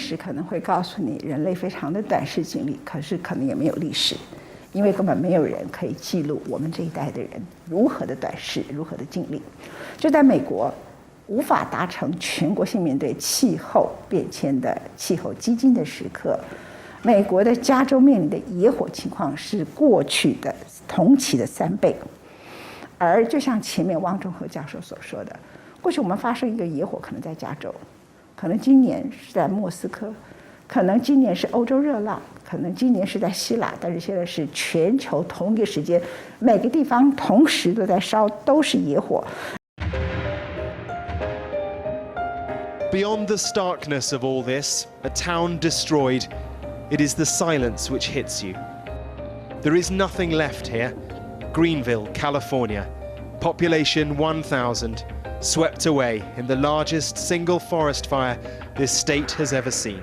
史可能会告诉你，人类非常的短视经历，可是可能也没有历史，因为根本没有人可以记录我们这一代的人如何的短视，如何的经历。就在美国无法达成全国性面对气候变迁的气候基金的时刻，美国的加州面临的野火情况是过去的同期的3倍。而就像前面汪中和教授所说的，过去我们发生一个野火可能在加州，可能今年是在莫斯科，可能今年是欧洲热浪，可能今年是在希腊，但是现在是全球同一个时间，每个地方同时都在烧，都是野火。Beyond the starkness of all this, a town destroyed, it is the silence which hits you. There is nothing left here. Greenville, California, population 1,000, swept away in the largest single forest fire this state has ever seen.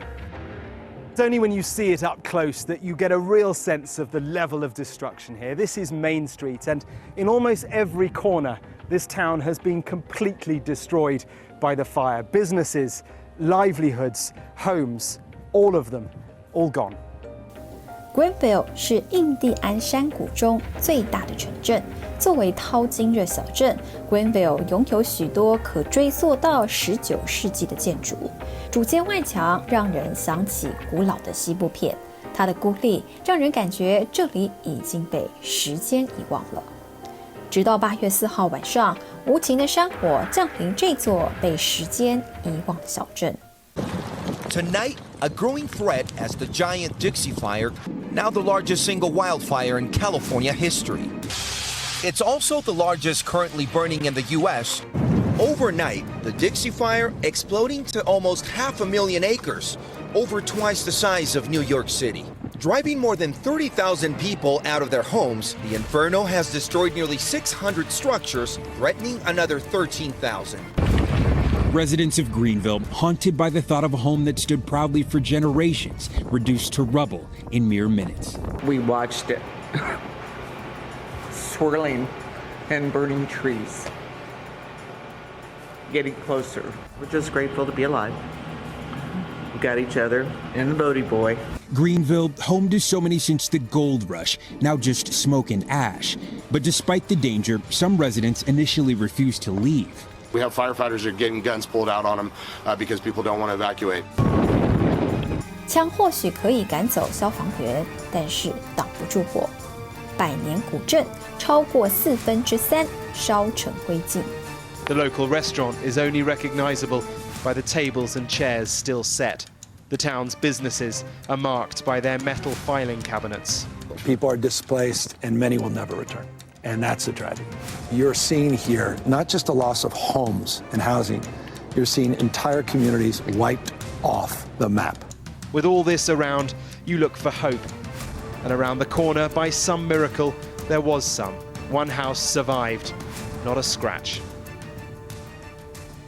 It's only when you see it up close that you get a real sense of the level of destruction here. This is Main Street, and in almost every corner, this town has been completely destroyed by the fire. Businesses, livelihoods, homes, all of them, all gone. Greenville 是印第安山谷中最大的城镇。作为淘金热小镇 ，Greenville 拥有许多可追溯到19世纪的建筑。主街外墙让人想起古老的西部片，它的孤立让人感觉这里已经被时间遗忘了。直到8月4号晚上，无情的山火降临这座被时间遗忘的小镇。Tonight, a growing threat as the giant Dixie Fire, now the largest single wildfire in California history. It's also the largest currently burning in the U.S. Overnight, the Dixie Fire exploding to almost 500,000 acres, over twice the size of New York City. Driving more than 30,000 people out of their homes, the inferno has destroyed nearly 600 structures, threatening another 13,000. Residents of Greenville haunted by the thought of a home that stood proudly for generations, reduced to rubble in mere minutes. We watched it swirling and burning trees, getting closer. We're just grateful to be alive. We got each other and the Bodie boy. Greenville, home to so many since the gold rush, now just smoke and ash. But despite the danger, some residents initially refused to leave. We have firefighters that are getting guns pulled out on them because people don't want to evacuate. 枪或许可以赶走消防员，但是挡不住火。百年古镇超过3/4烧成灰烬。The local restaurant is only recognizable by the tables and chairs still set. The town's businesses are marked by their metal filing cabinets. People are displaced and many will never return. And that's a tragedy. You're seeing here not just a loss of homes and housing, you're seeing entire communities wiped off the map. With all this around, you look for hope. And around the corner, by some miracle, there was some. One house survived, not a scratch.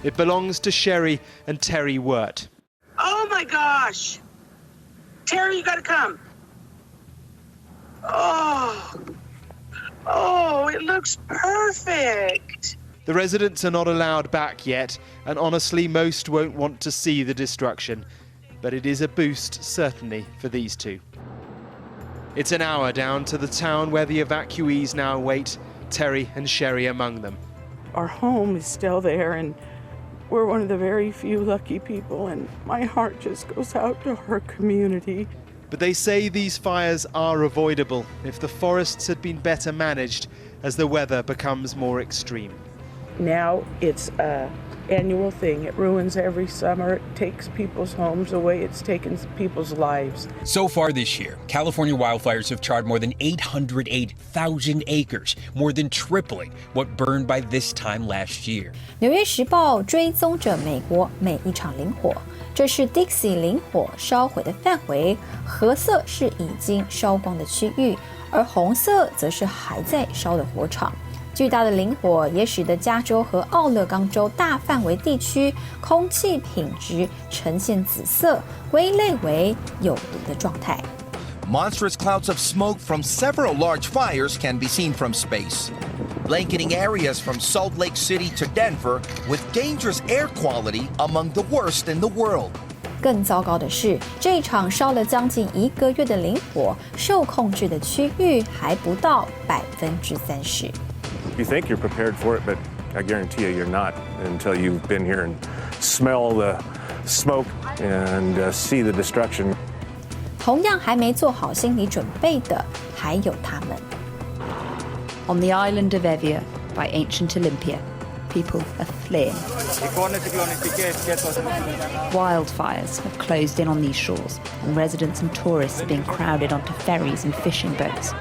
It belongs to Sherry and Terry Wirt. Oh my gosh! Terry, you gotta come. Oh, it looks perfect. The residents are not allowed back yet, and honestly, most won't want to see the destruction. But it is a boost, certainly, for these two. It's an hour down to the town where the evacuees now wait, Terry and Sherry among them. Our home is still there, and we're one of the very few lucky people, and my heart just goes out to our community. But they say these fires are avoidable if the forests had been better managed as the weather becomes more extreme. Now it's an annual thing. It ruins every summer. It takes people's homes away. It's taken people's lives. So far this year, California wildfires have charred more than 808,000 acres, more than tripling what burned by this time last year. 纽约时报追踪着美国每一场林火，这是 Dixie 林火烧毁的范围，褐色是已经烧光的区域，而红色则是还在烧的火场。巨大的林火也使得加州和奥勒冈州大范围地区空气品质呈现紫色，归类为有毒的状态。Monstrous clouds of smoke from several large fires can be seen from space, blanketing areas from Salt Lake City to Denver with dangerous air quality among the worst in the world. 更糟糕的是，这一场烧了将近1个月的林火，受控制的区域还不到30%。You think you're prepared for it, but I guarantee you you're not until you've been here and smell the smoke and see the destruction. 同样还没做好心理准备的，还有他们。On the island of Evia by ancient Olympia, people are fleeing. Wildfires have closed in on these shores, and residents and tourists are being crowded onto ferries and fishing boats.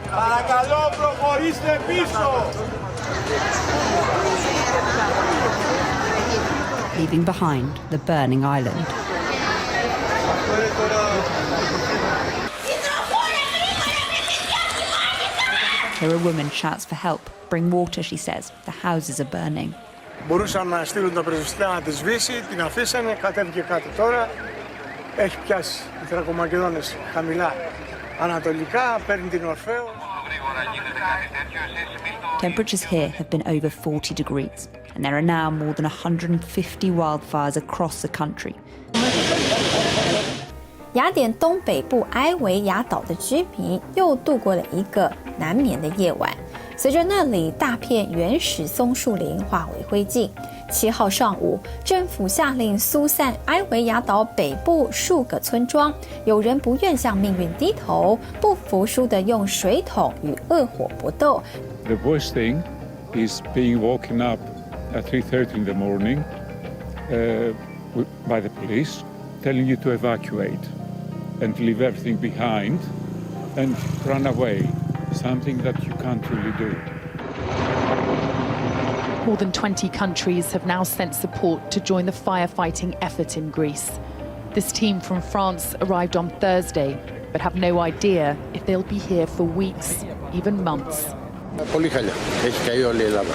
Leaving behind the burning island. Here a woman shouts for help. Bring water, she says. The houses are burning. Μπορούσαν να στείλουν τα πυροσβεστικά να τη σβήσει, την αφήσανε, κατέβηκε κάτω τώρα. Έχει πιάσει οι Θρακομακεδόνες χαμηλά. Ανατολικά, παίρνει την Ορφαίο. Temperatures here have been over 40 degrees, and there are now more than 150 wildfires across the country. 雅典东北部埃维亚岛的居民又度过了一个难眠的夜晚，随着那里大片原始松树林化为灰烬。7号上午，政府下令疏散埃维亚岛北部数个村庄，有人不愿向命运低头，不服输地用水桶与恶火搏斗。The worst thing is being woken up at 3:30 in the morning by the police, telling you to evacuate and leave everything behind and run away, something that you can't really do. More than 20 countries have now sent support to join the firefighting effort in Greece. This team from France arrived on Thursday, but have no idea if they'll be here for weeks, even months. Πολύ χαλιά. Έχει καεί όλη η Ελλάδα.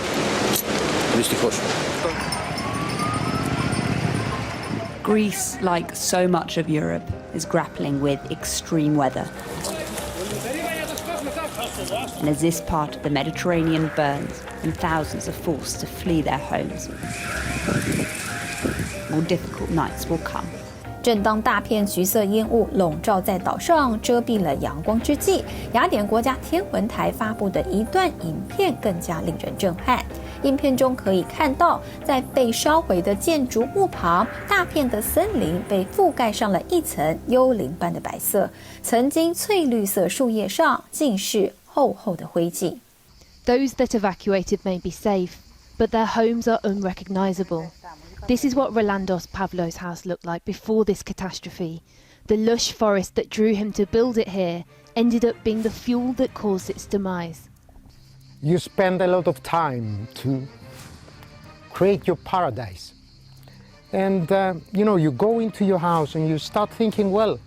Δυστυχώς. Greece, like so much of Europe, is grappling with extreme weather. And as this part of the Mediterranean burns and thousands are forced to flee their homes, more difficult nights will come. 正当大片橘色烟雾笼罩在岛上，遮蔽了阳光之际，雅典国家天文台发布的一段影片更加令人震撼。影片中可以看到，在被烧毁的建筑物旁，大片的森林被覆盖上了一层幽灵般的白色，曾经翠绿色树叶上尽是厚厚的灰烬。 Those that evacuated may be safe, but their homes are unrecognizable. This is what Rolandos Pavlos' house looked like before this catastrophe. The lush forest that drew him to build it here ended up being the fuel that caused its demise. You spend a lot of time to create your paradise. And, you go into your house and you start thinking, well,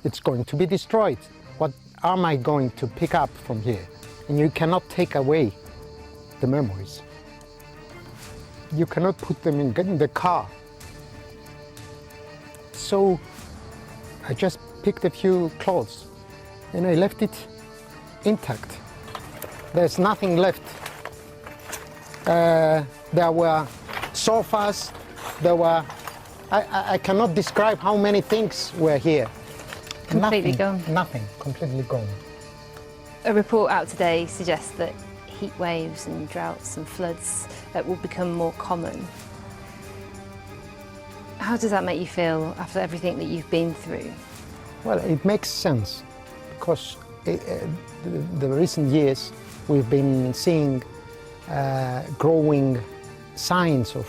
it's going to be destroyed. What am I going to pick up from here? And you cannot take away the memories. You cannot put them in the car. So I just picked a few clothes and I left it intact. There's nothing left. There were sofas, I cannot describe how many things were here. Completely gone? Nothing, completely gone. A report out today suggests that heat waves and droughts and floods will become more common. How does that make you feel after everything that you've been through? Well, it makes sense because the recent years we've been seeing growing signs of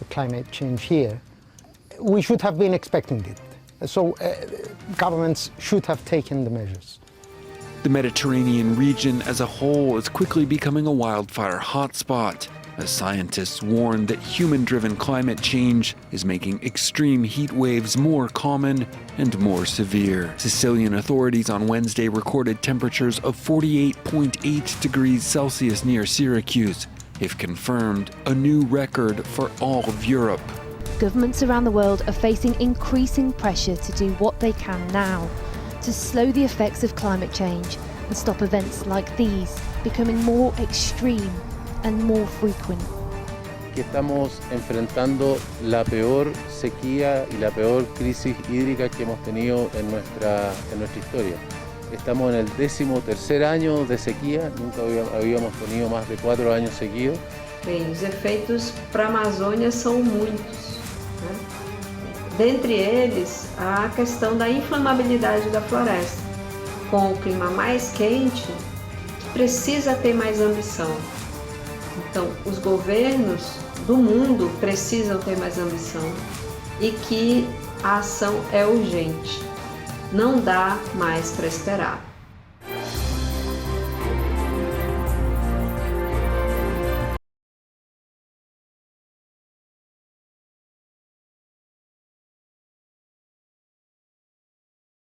climate change here. We should have been expecting it. So governments should have taken the measures. The Mediterranean region as a whole is quickly becoming a wildfire hotspot, as scientists warn that human-driven climate change is making extreme heat waves more common and more severe. Sicilian authorities on Wednesday recorded temperatures of 48.8 degrees Celsius near Syracuse, if confirmed, a new record for all of Europe. Governments around the world are facing increasing pressure to do what they can now to slow the effects of climate change and stop events like these becoming more extreme and more frequent. que estamos enfrentando la peor sequía y la peor crisis hídrica que hemos tenido en nuestra historia. Estamos en el 13º año de sequía, nunca habíamos tenido más de 4 años seguidos. Bem, os efeitos para a Amazônia são muitos, né? Dentre eles, a questão da inflamabilidade da floresta. Com o clima mais quente, precisa ter mais ambição. Então, os governos do mundo precisam ter mais ambição e que a ação é urgente. Não dá mais para esperar.